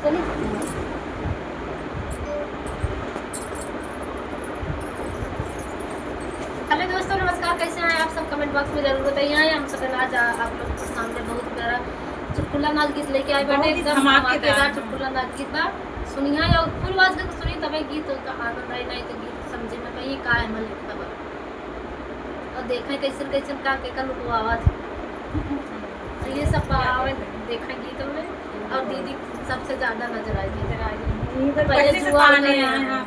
चलिए हेलो दोस्तों, नमस्कार। कैसे हैं आप सब? कमेंट बॉक्स में जरूर बताइए। हम सब आज आप लोग के सामने बहुत प्यारा चुटकुला नाच गीत लेके आए बैठे। एकदम धमाकेदार चुटकुला नाच गीत बा। सुनिए और फुल आवाज में सुनिए, तभी गीत का आनंद आई, नहीं तो गीत समझे में कहीं का है मन लिखता बा। और देखें कैसे कैसे का के का लोग आवाज ये सब आवे देखें गीत में। और दीदी सबसे ज्यादा नजर आई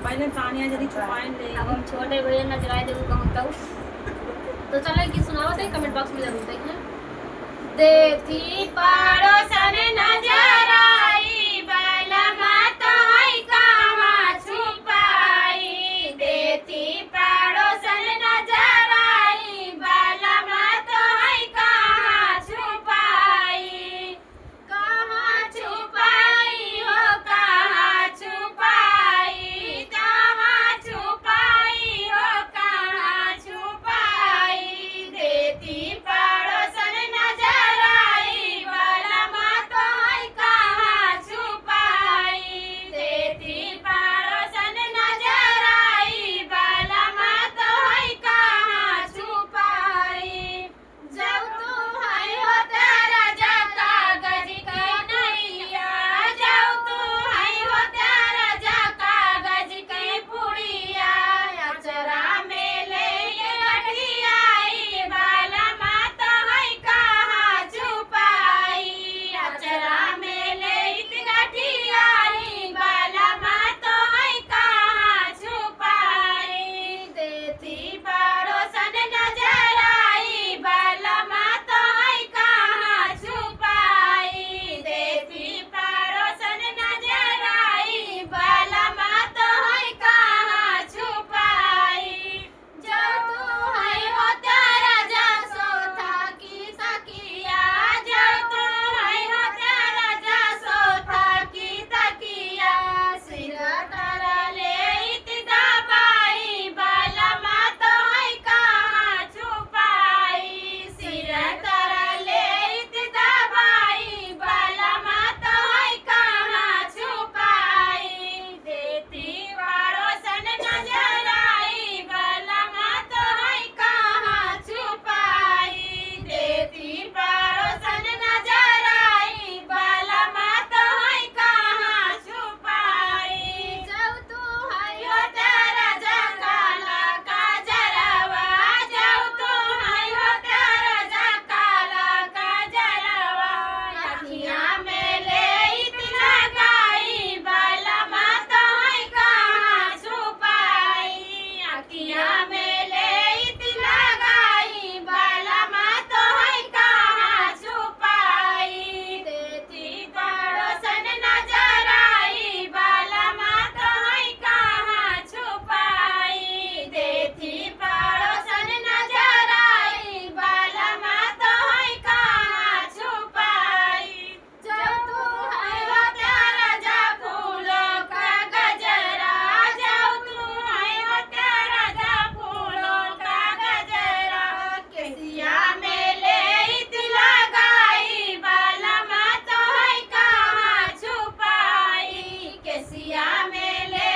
पहले तानिया जल्दी छुपाएं ले। अब हम छोटे बड़े नजर आए देखो कहूँ तो चलो कि सुनाओ थे कमेंट बॉक्स में जरूर देखना। देती पड़ोसन नजर आई बलमा तो है कहाँ छुपाई। देती पड़ोसन नजर आई बलमा तो है कहाँ छुपाई। कहाँ छुपाई हो कहाँ छुपाई। कहाँ छुपाई हो कहाँ छुपाई। देती पड़ोसन नजर आई बलमा तो है कहाँ छुपाई। देती पड़ोसन नजर आई बलमा तो है कहाँ छुपाई। जब तू है हो तेरा जका गज के नैया। जब तू है हो तेरा जका गज के पुड़िया। अचरा में ले गठियाई बलमा तो है कहाँ छुपाई। अचरा में ले गठियाई बलमा तो है कहाँ छुपाई। देती पड़ोसन नजर आई बलमा तो है कहाँ छुपाई। देती पड़ोसन नजर आई बलमा तो है कहाँ छुपाई। जब तू है हो तेरा जसोथा की तकिया। जब तू है हो तेरा जसोथा की तकिया। सिर तर ले दबाई बलमा तो है कहाँ छुपाई। सिर तर ले दबाई बलमा तो है कहाँ छुपाई। देती पड़ोसन नजर आई बलमा तो है कहाँ छुपाई। देती पड़ोसन नजर आई बलमा तो है कहाँ छुपाई। जब तू है हो तेरा जका लका जरवा। जब तू है हो तेरा जका लका जरवा। अखियाँ में ले लगाई बलमा तो है कहाँ छुपाई। अखियाँ में ले लगाई बलमा तो है कहाँ छुपाई। देती पड़ोसन नजर आई बलमा तो है कहाँ छुपाई। देती पड़ोसन नजर आई बलमा तो है कहाँ छुपाई। जब तू है हो तेरा जा फूलों का गजरा। जब तू है हो तेरा जा फूलों का गजरा। केसिया में ले लगाई बलमा तो है कहाँ छुपाई। केसिया में ले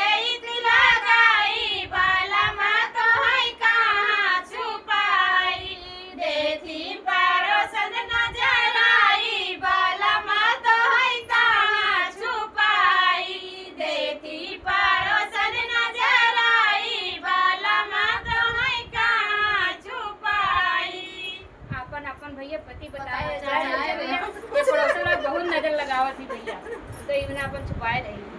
लगाई बलमा तो है कहाँ छुपाई। देती पड़ोसन नजर आई बलमा तो है कहाँ छुपाई। देती पड़ोसन नजर आई बलमा तो है कहाँ छुपाई। अपन अपन भैया पति बताए भैया पड़ोसन बहुत नजर लगावत थी भैया, तो इन्हें अपन छुपाए रही।